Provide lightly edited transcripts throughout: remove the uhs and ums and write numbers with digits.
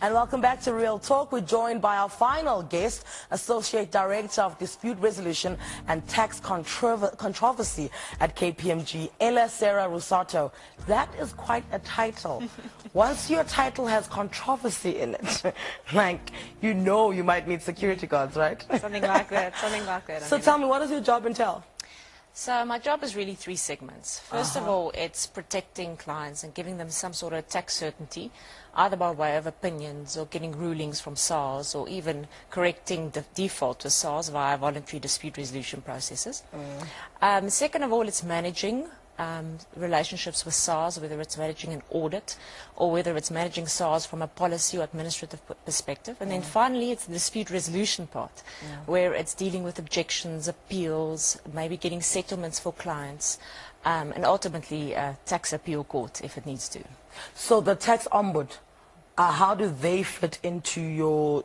And welcome back to Real Talk. We're joined by our final guest, Associate Director of Dispute Resolution and Tax Controversy at KPMG, Elle Sarah Rossato. That is quite a title. Once your title has controversy in it, like, you know you might need security guards, right? Something like that, something like that. So tell me, what does your job entail? So my job is really three segments. First of all, it's protecting clients and giving them some sort of tax certainty, either by way of opinions or getting rulings from SARS, or even correcting the default with SARS via voluntary dispute resolution processes. Second of all, it's managing relationships with SARS, whether it's managing an audit or whether it's managing SARS from a policy or administrative perspective. And then finally, it's the dispute resolution part, where it's dealing with objections, appeals, maybe getting settlements for clients, and ultimately tax appeal court if it needs to. So the tax ombud, how do they fit into your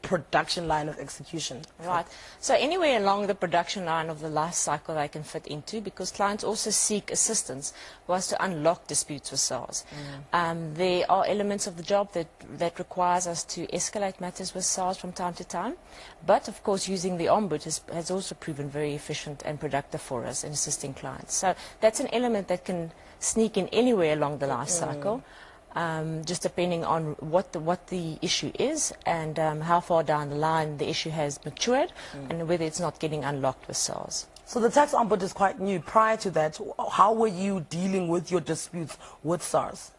production line of execution? Right. So anywhere along the production line of the life cycle they can fit into, because clients also seek assistance for us to unlock disputes with SARS. There are elements of the job that requires us to escalate matters with SARS from time to time, but of course using the ombud has also proven very efficient and productive for us in assisting clients. So that's an element that can sneak in anywhere along the life cycle. Just depending on what the issue is and how far down the line the issue has matured and whether it's not getting unlocked with SARS. So the tax ombud is quite new. Prior to that, how were you dealing with your disputes with SARS?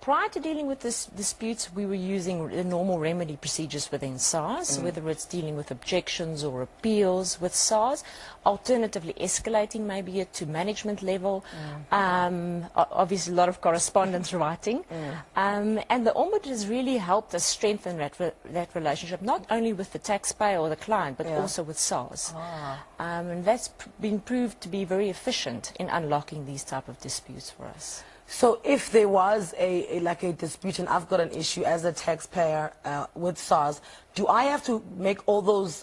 Prior to dealing with this disputes, we were using the normal remedy procedures within SARS, whether it's dealing with objections or appeals with SARS, alternatively escalating maybe it to management level, obviously a lot of correspondence writing, and the ombud has really helped us strengthen that relationship, not only with the taxpayer or the client, but also with SARS. And that's been proved to be very efficient in unlocking these type of disputes for us. So if there was a dispute and I've got an issue as a taxpayer with SARS, do I have to make all those,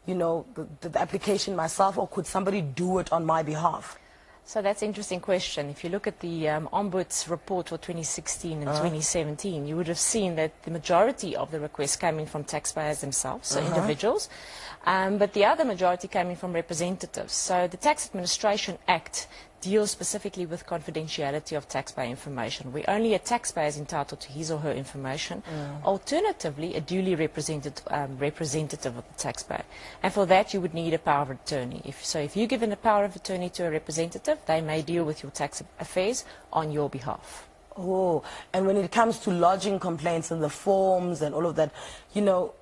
you know, the application myself, or could somebody do it on my behalf? So that's an interesting question. If you look at the Ombuds report for 2016 and 2017, you would have seen that the majority of the requests came in from taxpayers themselves, so individuals, but the other majority came in from representatives. So the Tax Administration Act deals specifically with confidentiality of taxpayer information, where only a taxpayer is entitled to his or her information, alternatively a duly represented representative of the taxpayer. And for that you would need a power of attorney. If you're given a power of attorney to a representative, they may deal with your tax affairs on your behalf. Oh, and when it comes to lodging complaints and the forms and all of that, you know,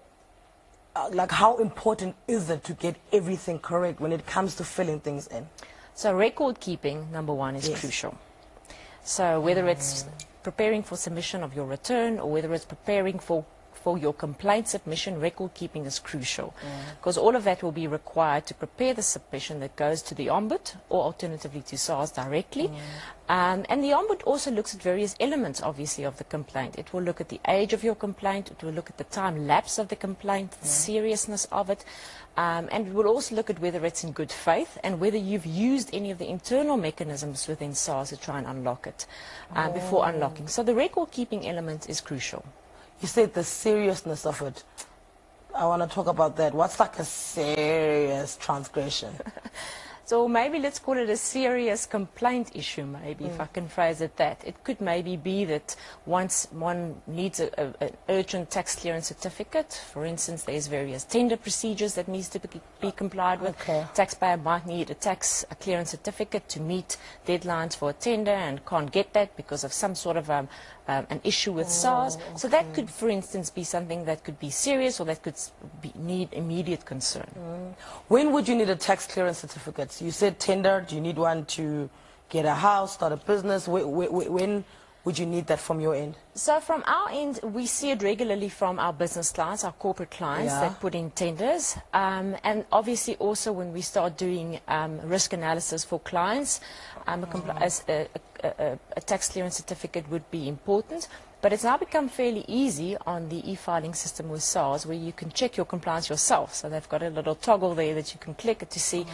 like how important is it to get everything correct when it comes to filling things in? So record keeping, number one, is crucial. So whether it's preparing for submission of your return or whether it's preparing for your complaint submission, record keeping is crucial, because all of that will be required to prepare the submission that goes to the ombud or alternatively to SARS directly. And the ombud also looks at various elements, obviously, of the complaint. It will look at the age of your complaint, it will look at the time lapse of the complaint, the seriousness of it, and it will also look at whether it's in good faith and whether you've used any of the internal mechanisms within SARS to try and unlock it before unlocking. So the record keeping element is crucial. You said the seriousness of it. I want to talk about that. What's like a serious transgression? So maybe let's call it a serious complaint issue, maybe, if I can phrase it that. It could maybe be that once one needs an urgent tax clearance certificate, for instance, there's various tender procedures that needs to be complied with. Taxpayer might need a tax clearance certificate to meet deadlines for a tender and can't get that because of some sort of an issue with SARS. So that could, for instance, be something that could be serious or that could need immediate concern. When would you need a tax clearance certificate? You said tender. Do you need one to get a house, start a business? When would you need that from your end? So from our end, we see it regularly from our business clients, our corporate clients that put in tenders. And obviously also when we start doing risk analysis for clients, a tax clearance certificate would be important. But it's now become fairly easy on the e-filing system with SARS, where you can check your compliance yourself. So they've got a little toggle there that you can click to see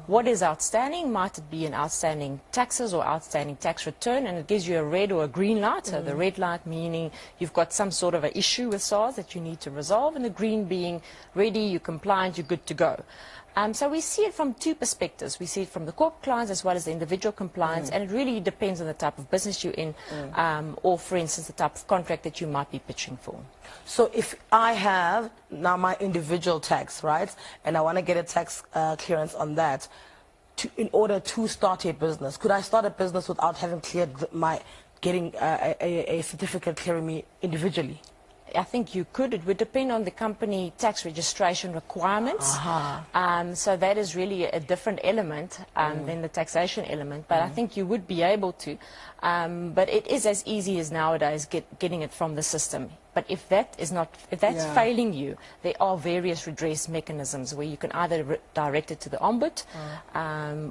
what is outstanding. Might it be an outstanding taxes or outstanding tax return, and it gives you a red or a green light. So the red light meaning you've got some sort of an issue with SARS that you need to resolve, and the green being ready, you're compliant, you're good to go. So we see it from two perspectives. We see it from the corporate clients as well as the individual compliance, and it really depends on the type of business you're in, or, for instance, the type of contract that you might be pitching for. So if I have now my individual tax, right, and I want to get a tax clearance on that, in order to start a business, could I start a business without having cleared getting a certificate clearing me individually? I think you could. It would depend on the company tax registration requirements. So that is really a different element than the taxation element. But I think you would be able to. But it is as easy as nowadays getting it from the system. But if that's failing you, there are various redress mechanisms where you can either direct it to the Ombud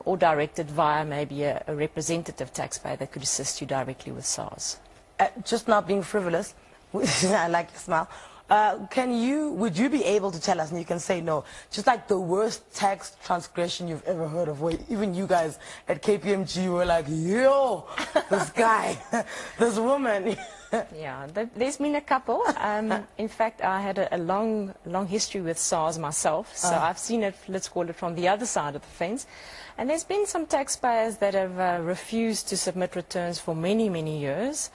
or direct it via maybe a representative taxpayer that could assist you directly with SARS. Just not being frivolous. I like your smile. Would you be able to tell us, and you can say no, just like the worst tax transgression you've ever heard of, where even you guys at KPMG were like, yo, this guy, this woman. Yeah, there's been a couple. In fact, I had a long history with SARS myself, so I've seen it, let's call it, from the other side of the fence. And there's been some taxpayers that have refused to submit returns for many, many years.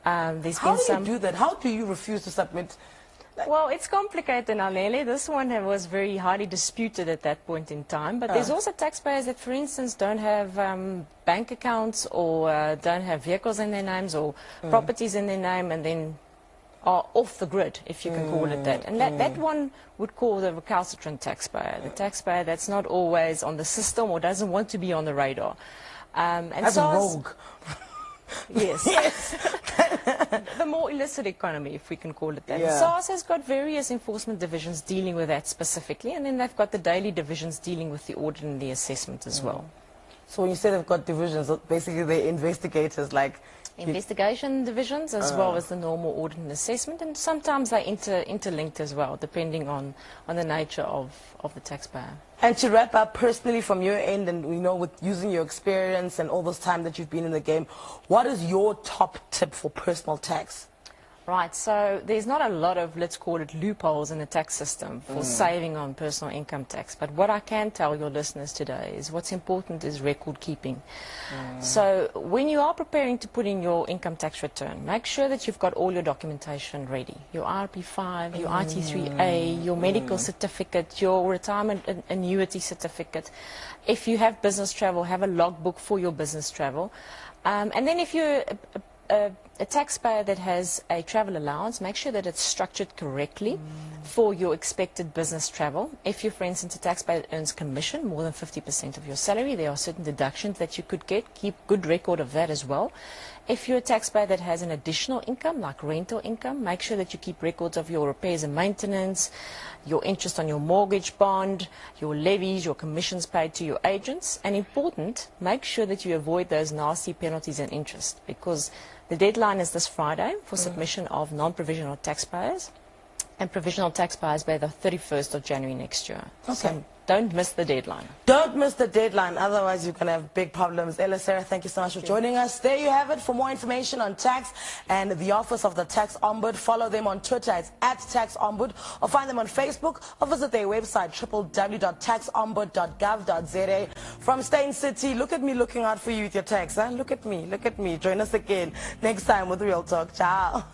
How do you do that? How do you refuse to submit? Well, it's complicated, Anele. This one was very highly disputed at that point in time. But there's also taxpayers that, for instance, don't have bank accounts or don't have vehicles in their names or properties in their name, and then are off the grid, if you can call it that. And that one would call the recalcitrant taxpayer, the taxpayer that's not always on the system or doesn't want to be on the radar. That's a rogue. Yes. The more illicit economy, if we can call it that. SARS has got various enforcement divisions dealing with that specifically, and then they've got the daily divisions dealing with the audit and the assessment as well. So when you say they've got divisions, basically they're investigators, like... Investigation divisions as well as the normal audit and assessment, and sometimes they're interlinked as well, depending on the nature of the taxpayer. And to wrap up, personally from your end, and we know with using your experience and all this time that you've been in the game, what is your top tip for personal tax? Right, so there's not a lot of, let's call it, loopholes in the tax system for saving on personal income tax. But what I can tell your listeners today is what's important is record keeping. So when you are preparing to put in your income tax return, make sure that you've got all your documentation ready. Your RP5, your IT3A, your medical certificate, your retirement annuity certificate. If you have business travel, have a logbook for your business travel. And then if you're a taxpayer that has a travel allowance, make sure that it's structured correctly for your expected business travel. If you're, for instance, a taxpayer that earns commission, more than 50% of your salary, there are certain deductions that you could get. Keep good record of that as well. If you're a taxpayer that has an additional income, like rental income, make sure that you keep records of your repairs and maintenance, your interest on your mortgage bond, your levies, your commissions paid to your agents. And important, make sure that you avoid those nasty penalties and interest, because the deadline is this Friday for submission of non-provisional taxpayers, and provisional taxpayers by the 31st of January next year. Okay. So don't miss the deadline. Don't miss the deadline, otherwise you're going to have big problems. Elle Sarah, thank you so much for joining us. There you have it. For more information on tax and the Office of the Tax Ombud, follow them on Twitter. It's @TaxOmbud, or find them on Facebook, or visit their website, www.taxombud.gov.za. From Stain City, look at me looking out for you with your tax. Huh? Look at me. Join us again next time with Real Talk. Ciao.